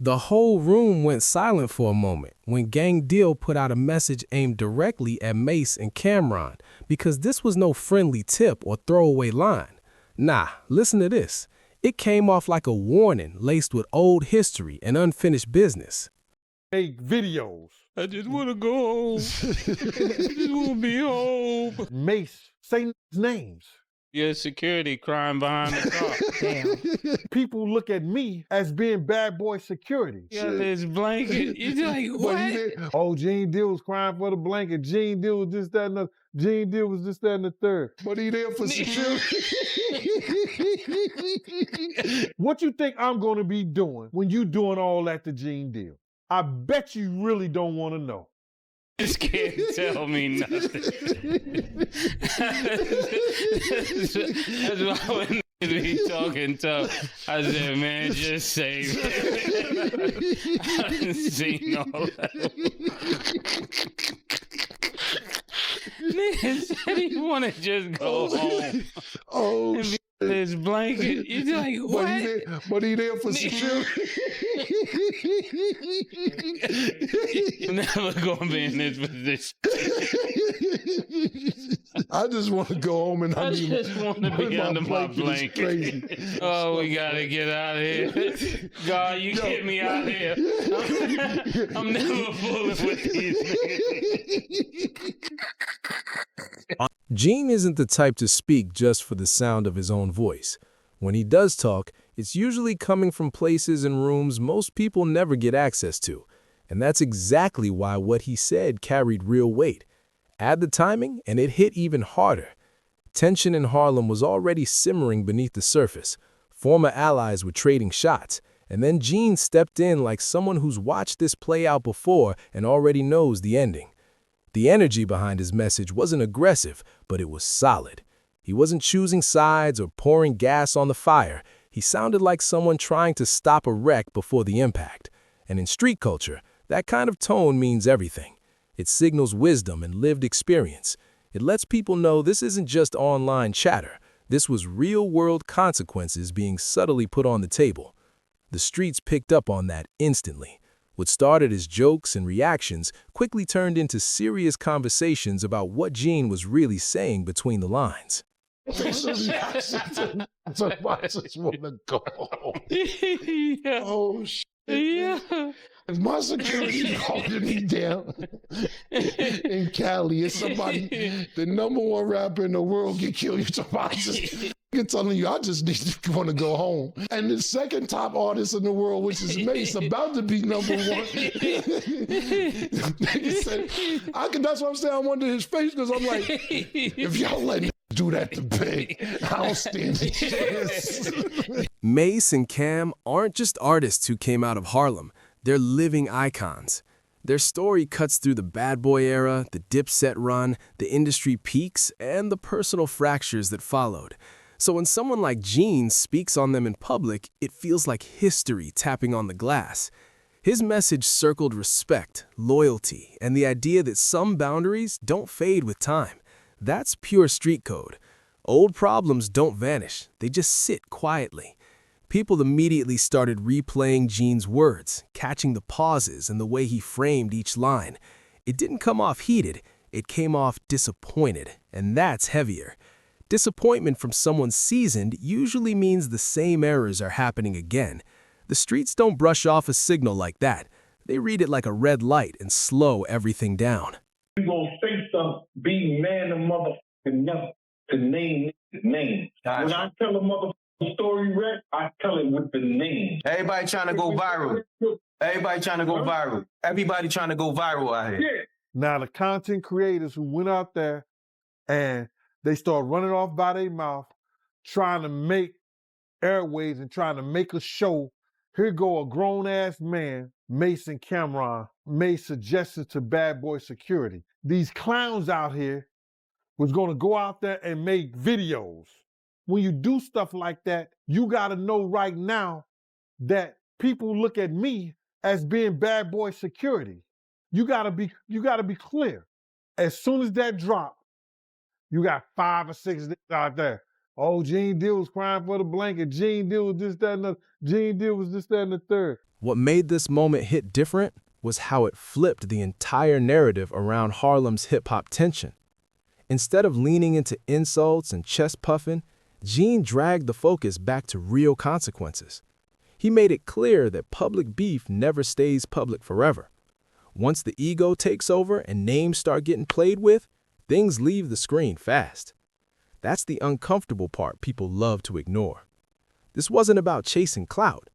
The whole room went silent for a moment when Gang Deal put out a message aimed directly at Mace and Cameron, because this was no friendly tip or throwaway line. Nah, listen to this. It came off like a warning laced with old history and unfinished business. Make videos. I just want to go home. I just want to be home. Mace, say names. Yeah, security crime behind the car. Damn. People look at me as being bad boy security. Yeah, this blanket. You're like, what? Oh, Gene Deal was crying for the blanket. Gene Deal was this, that, and the. Gene Deal was this, that, and the third. But he there for security. What you think I'm gonna be doing when you doing all that to Gene Deal? I bet you really don't want to know. Just can't tell me nothing. That's why when niggas be talking tough, I said, man, just say it. I done seen all that. Nigga said he want to just go home. Oh, and be in his blanket. You're like, what? But he there for security. I'm never going to be in this position. I just want to go home and I just want to be under my blanket. Oh, we got to get out of here. God, you get me out of here. I'm never fooling with these niggas. Gene isn't the type to speak just for the sound of his own voice. When he does talk, it's usually coming from places and rooms most people never get access to. And that's exactly why what he said carried real weight. Add the timing, and it hit even harder. Tension in Harlem was already simmering beneath the surface. Former allies were trading shots, and then Gene stepped in like someone who's watched this play out before and already knows the ending. The energy behind his message wasn't aggressive, but it was solid. He wasn't choosing sides or pouring gas on the fire. He sounded like someone trying to stop a wreck before the impact. And in street culture, that kind of tone means everything. It signals wisdom and lived experience. It lets people know this isn't just online chatter. This was real-world consequences being subtly put on the table. The streets picked up on that instantly. What started as jokes and reactions quickly turned into serious conversations about what Gene was really saying between the lines. Somebody just want to go home. Yeah. Oh, shit. Yeah. If my security holding me down in Cali, it's somebody, the #1 rapper in the world, get killed. Somebody just telling you, I just need to want to go home. And the second top artist in the world, which is Mace, about to be #1. That's what I'm saying. I wonder his face because I'm like, if y'all let me do that to Big, I don't stand a chance. Mace and Cam aren't just artists who came out of Harlem. They're living icons. Their story cuts through the bad boy era, the Dipset run, the industry peaks, and the personal fractures that followed. So when someone like Gene speaks on them in public, it feels like history tapping on the glass. His message circled respect, loyalty, and the idea that some boundaries don't fade with time. That's pure street code. Old problems don't vanish, they just sit quietly. People immediately started replaying Gene's words, catching the pauses and the way he framed each line. It didn't come off heated, it came off disappointed, and that's heavier. Disappointment from someone seasoned usually means the same errors are happening again. The streets don't brush off a signal like that. They read it like a red light and slow everything down. You gonna say something, be man and motherfucking never to name the name. When I tell a motherfucking story, Rick, I tell it with the name. Everybody trying to go viral. Everybody trying to go viral. Everybody trying to go viral out here. Yeah. Now the content creators who went out there and they start running off by their mouth, trying to make airwaves and trying to make a show. Here go a grown-ass man, Mace and Cameron, made suggestions to bad boy security. These clowns out here was gonna go out there and make videos. When you do stuff like that, you gotta know right now that people look at me as being bad boy security. You gotta be clear. As soon as that drop, you got 5 or 6 out there. Oh, Gene Deal was crying for the blanket. Gene Deal was this, that, and the Gene Deal was this, that, and the third. What made this moment hit different was how it flipped the entire narrative around Harlem's hip-hop tension. Instead of leaning into insults and chest puffing, Gene dragged the focus back to real consequences. He made it clear that public beef never stays public forever. Once the ego takes over and names start getting played with, things leave the screen fast. That's the uncomfortable part people love to ignore. This wasn't about chasing clout.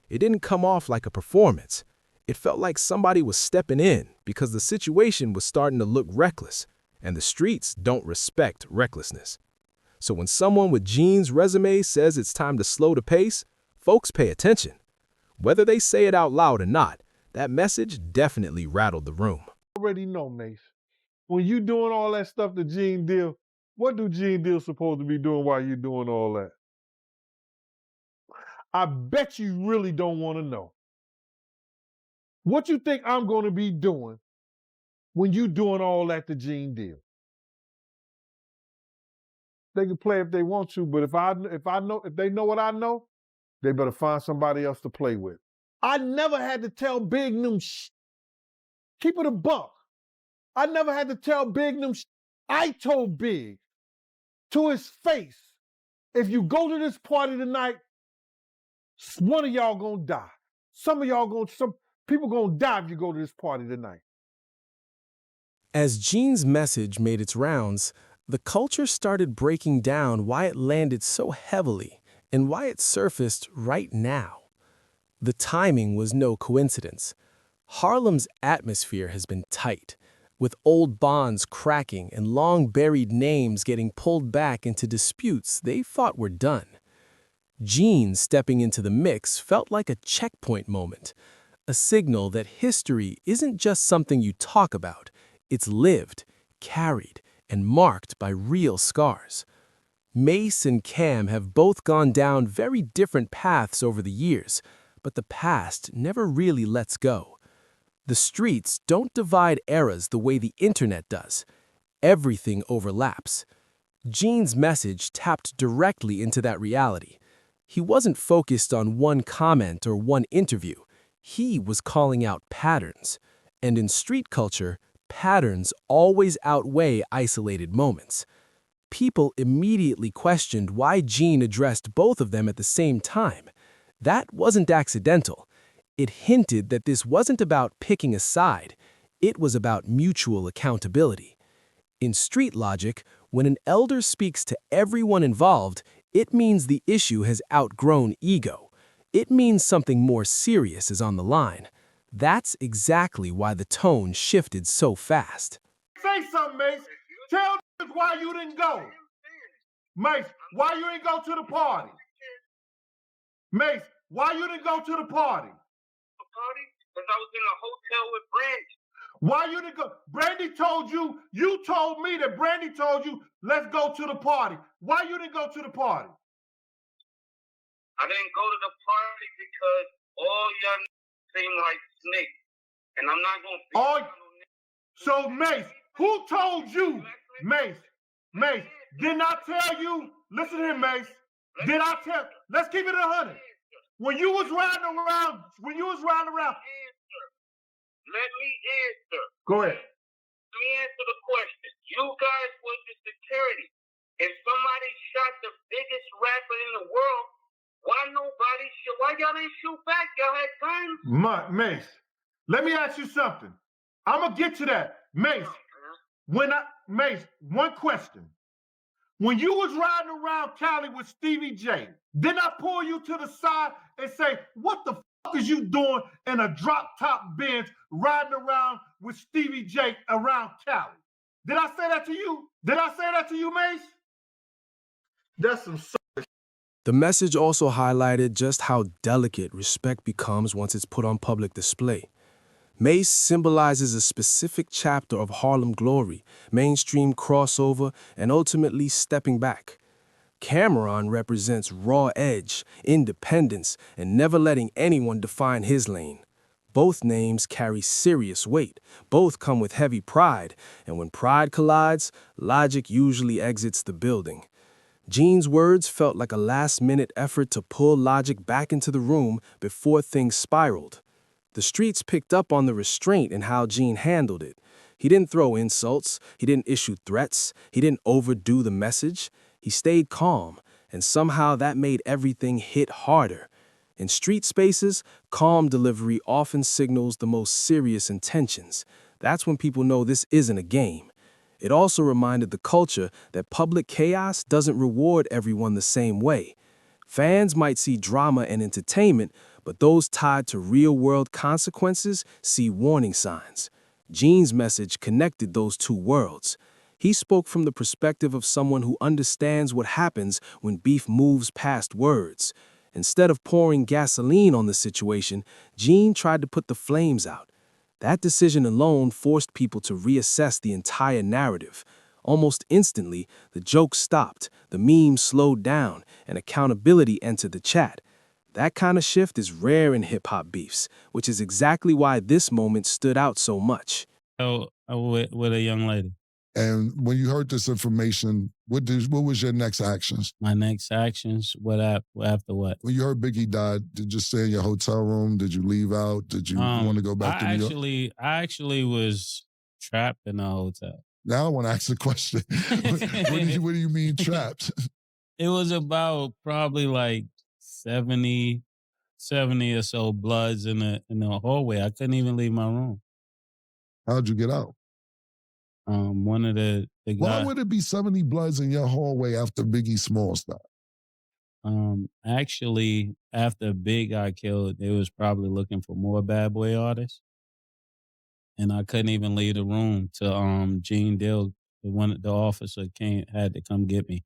It didn't come off like a performance. It felt like somebody was stepping in because the situation was starting to look reckless, and the streets don't respect recklessness. So when someone with Gene's resume says it's time to slow the pace, folks pay attention. Whether they say it out loud or not, that message definitely rattled the room. Already know, Mace. When you doing all that stuff to Gene Deal, what do Gene Deal supposed to be doing while you doing all that? I bet you really don't want to know. What you think I'm going to be doing when you doing all that to Gene Deal? They can play if they want to, but if they know what I know, they better find somebody else to play with. I never had to tell Big Nim keep it a buck. I never had to tell Big Nim I told Big to his face, if you go to this party tonight, one of y'all gonna die. Some people gonna die if you go to this party tonight. As Gene's message made its rounds, the culture started breaking down why it landed so heavily and why it surfaced right now. The timing was no coincidence. Harlem's atmosphere has been tight, with old bonds cracking and long-buried names getting pulled back into disputes they thought were done. Gene stepping into the mix felt like a checkpoint moment, a signal that history isn't just something you talk about, it's lived, carried, and marked by real scars. Mace and Cam have both gone down very different paths over the years, but the past never really lets go. The streets don't divide eras the way the internet does. Everything overlaps. Gene's message tapped directly into that reality. He wasn't focused on one comment or one interview. He was calling out patterns. And in street culture, patterns always outweigh isolated moments. People immediately questioned why Gene addressed both of them at the same time. That wasn't accidental. It hinted that this wasn't about picking a side. It was about mutual accountability. In street logic, when an elder speaks to everyone involved, it means the issue has outgrown ego. It means something more serious is on the line. That's exactly why the tone shifted so fast. Say something, Mace. Tell us why you didn't go. Mace, why you didn't go to the party? Mace, why you didn't go to the party? Because I was in a hotel with Brandy. Why you didn't go? Brandy told you told me that Brandy told you, let's go to the party. Why you didn't go to the party? I didn't go to the party because all y'all seem like snakes. And I'm not going to be around no niggas. So, Mace, who told you? Mace, didn't I tell you? Listen to him, Mace. Let's keep it 100. When you was riding around. Let me answer. Go ahead. Let me answer the question. You guys was the security. If somebody shot the biggest rapper in the world, why y'all didn't shoot back? Y'all had guns? Mace, let me ask you something. I'm going to get to that. Mace, one question. When you was riding around Cali with Stevie J, didn't I pull you to the side and say, what the fuck is you doing in a drop-top Benz riding around with Stevie J around Cali? Did I say that to you? Mace? That's some The message also highlighted just how delicate respect becomes once it's put on public display. Mace symbolizes a specific chapter of Harlem glory, mainstream crossover, and ultimately stepping back. Cameron represents raw edge, independence, and never letting anyone define his lane. Both names carry serious weight. Both come with heavy pride, and when pride collides, logic usually exits the building. Gene's words felt like a last-minute effort to pull logic back into the room before things spiraled. The streets picked up on the restraint in how Gene handled it. He didn't throw insults, he didn't issue threats, he didn't overdo the message. He stayed calm, and somehow that made everything hit harder. In street spaces, calm delivery often signals the most serious intentions. That's when people know this isn't a game. It also reminded the culture that public chaos doesn't reward everyone the same way. Fans might see drama and entertainment, but those tied to real-world consequences see warning signs. Gene's message connected those two worlds. He spoke from the perspective of someone who understands what happens when beef moves past words. Instead of pouring gasoline on the situation, Gene tried to put the flames out. That decision alone forced people to reassess the entire narrative. Almost instantly, the jokes stopped, the memes slowed down, and accountability entered the chat. That kind of shift is rare in hip-hop beefs, which is exactly why this moment stood out so much. So, with a young lady. And when you heard this information, what was your next actions? My next actions? After what? When you heard Biggie died, did you stay in your hotel room? Did you leave out? Did you want to go back to New York? I actually was trapped in a hotel. Now I want to ask a question. What do you mean trapped? It was about probably like 70 or so bloods in the hallway. I couldn't even leave my room. How'd you get out? One of the guys. Why would it be 70 bloods in your hallway after Biggie Smalls died? Actually, after Big got killed, they was probably looking for more bad boy artists. And I couldn't even leave the room till Gene Dill, the officer had to come get me.